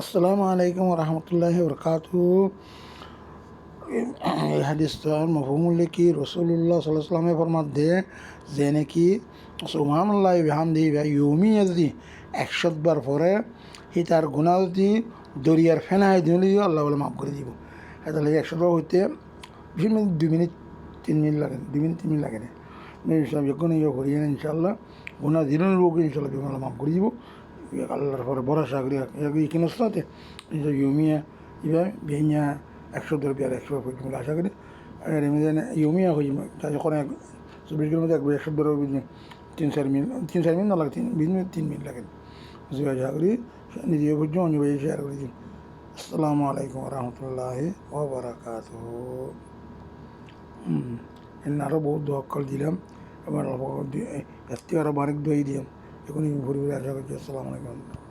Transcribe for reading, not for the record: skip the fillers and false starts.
আসসালামু আলাইকুম রহমতুল্লাহি বরকাতুহু। এই হাদিসটার মফহুমুল কি রসুল্লাহ সাল্লাল্লাহু আলাইহি ওয়াসাল্লামে ফরমাতে যে নাকি সুবহানাল্লাহি বিহামদিহি বা ইউমিয়া যদি 100 বার পরে সি তার গুনাহ যদি দরিয়ার ফেনায় দিলে আল্লাহ বলে মাফ করে দিব। এটা লাগে 100 বার হইতে 20 মিনিট 2 মিনিট 3 মিনিট লাগে, 2 মিনিট 3 মিনিট লাগে না। ইনশাল্লাহ যখন ইয়ে করি ইনশাল্লাহ গুনাহ দিনের রোগ ইনশাল্লাহ আল্লাহ মাফ করে দিব। আল্লাহর পরে ভরসা করি এখানে সাথে ইউমিয়া ইবা বিয়া 100 ধরে বিয়ার 100 পর্যন্ত আশা করি। আর এমনি ইউমিয়া হই যখন 24 ঘন্টার মধ্যে 100 ধরে 3-4 মিনিট 3-4 মিনিট না লাগে 20 মিনিট 3 মিনিট লাগে। আশা করি নিজে পর্যন্ত অন্য ভাই শেয়ার করে দিন। আসসালামু আলাইকুম রহমতুল্লাহি ওয়া বারাকাতুহু। আরও বহুত দোয়া কল দিলাম, এবার এর থেকে আরও বারেক দোয়াই দিলাম। এখন পরিবারে আশা করছি। আসসালামু আলাইকুম।